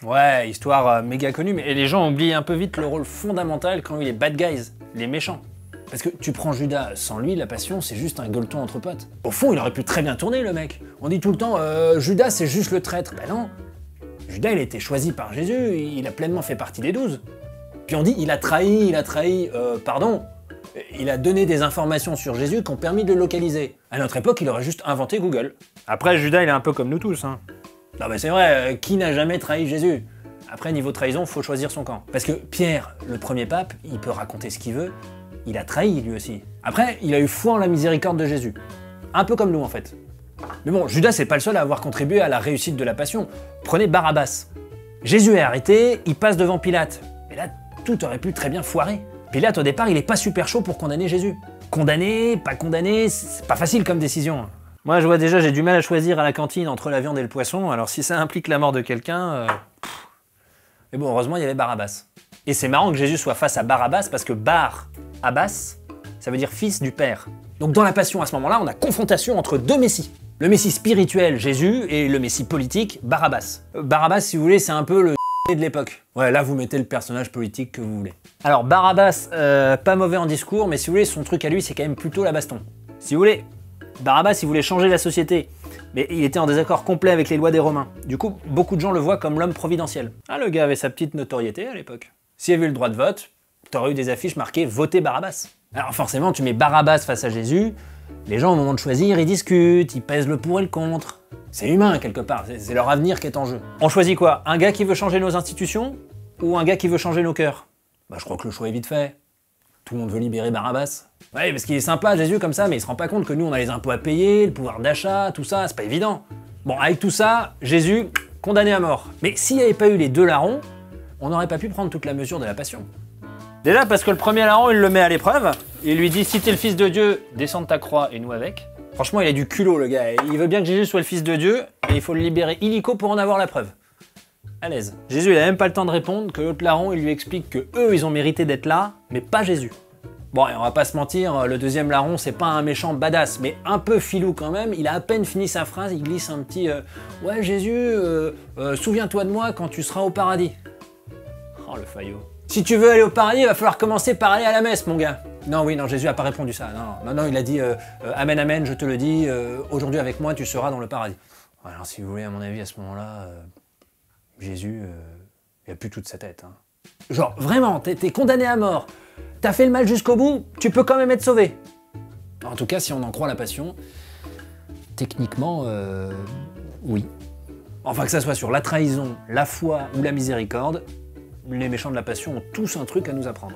Ouais, histoire méga connue, mais les gens oublient un peu vite le rôle fondamental quand il est bad guys, les méchants. Parce que tu prends Judas, sans lui, la passion, c'est juste un gueuleton entre potes. Au fond, il aurait pu très bien tourner, le mec. On dit tout le temps, Judas, c'est juste le traître. Ben non. Judas, il a été choisi par Jésus, il a pleinement fait partie des 12. Puis on dit, il a trahi, pardon. Il a donné des informations sur Jésus qui ont permis de le localiser. À notre époque, il aurait juste inventé Google. Après, Judas, il est un peu comme nous tous, hein. Non mais c'est vrai, qui n'a jamais trahi Jésus? Après, niveau trahison, faut choisir son camp. Parce que Pierre, le premier pape, il peut raconter ce qu'il veut, il a trahi lui aussi. Après, il a eu foi en la miséricorde de Jésus. Un peu comme nous en fait. Mais bon, Judas c'est pas le seul à avoir contribué à la réussite de la passion. Prenez Barabbas. Jésus est arrêté, il passe devant Pilate. Mais là, tout aurait pu très bien foirer. Pilate au départ, il est pas super chaud pour condamner Jésus. Condamner, pas condamner, c'est pas facile comme décision. Moi je vois déjà, j'ai du mal à choisir à la cantine entre la viande et le poisson, alors si ça implique la mort de quelqu'un... Mais bon, heureusement il y avait Barabbas. Et c'est marrant que Jésus soit face à Barabbas parce que Bar-Abbas, ça veut dire fils du Père. Donc dans la Passion, à ce moment-là, on a confrontation entre deux messies. Le messie spirituel, Jésus, et le messie politique, Barabbas. Barabbas, si vous voulez, c'est un peu le de l'époque. Ouais, là vous mettez le personnage politique que vous voulez. Alors Barabbas, pas mauvais en discours, mais si vous voulez, son truc à lui, c'est quand même plutôt la baston. Si vous voulez, Barabbas, il voulait changer la société, mais il était en désaccord complet avec les lois des Romains. Du coup, beaucoup de gens le voient comme l'homme providentiel. Ah, le gars avait sa petite notoriété à l'époque. S'il y avait eu le droit de vote, t'aurais eu des affiches marquées « Votez Barabbas ». Alors forcément, tu mets Barabbas face à Jésus, les gens au moment de choisir, ils discutent, ils pèsent le pour et le contre. C'est humain quelque part, c'est leur avenir qui est en jeu. On choisit quoi? Un gars qui veut changer nos institutions ou un gars qui veut changer nos cœurs? Bah je crois que le choix est vite fait. Tout le monde veut libérer Barabbas. Ouais, parce qu'il est sympa Jésus comme ça, mais il se rend pas compte que nous on a les impôts à payer, le pouvoir d'achat, tout ça, c'est pas évident. Bon, avec tout ça, Jésus, condamné à mort. Mais s'il n'y avait pas eu les deux larrons, on n'aurait pas pu prendre toute la mesure de la passion. Déjà parce que le premier larron, il le met à l'épreuve, il lui dit « Si t'es le fils de Dieu, descends de ta croix et nous avec ». Franchement, il a du culot le gars, il veut bien que Jésus soit le fils de Dieu, et il faut le libérer illico pour en avoir la preuve. À l'aise. Jésus, il a même pas le temps de répondre, que l'autre larron, il lui explique que eux, ils ont mérité d'être là, mais pas Jésus. Bon, et on va pas se mentir, le deuxième larron, c'est pas un méchant badass, mais un peu filou quand même. Il a à peine fini sa phrase, il glisse un petit ouais, Jésus, souviens-toi de moi quand tu seras au paradis. Oh, le faillot. Si tu veux aller au paradis, il va falloir commencer par aller à la messe, mon gars. Non, oui, non, Jésus a pas répondu ça. Non, il a dit amen, amen, je te le dis, aujourd'hui avec moi, tu seras dans le paradis. Alors, si vous voulez, à mon avis, à ce moment-là, Jésus, il a plus toute sa tête. Hein. Genre, vraiment, t'es condamné à mort. T'as fait le mal jusqu'au bout, tu peux quand même être sauvé. En tout cas, si on en croit la passion, techniquement, oui. Enfin, que ça soit sur la trahison, la foi ou la miséricorde, les méchants de la passion ont tous un truc à nous apprendre.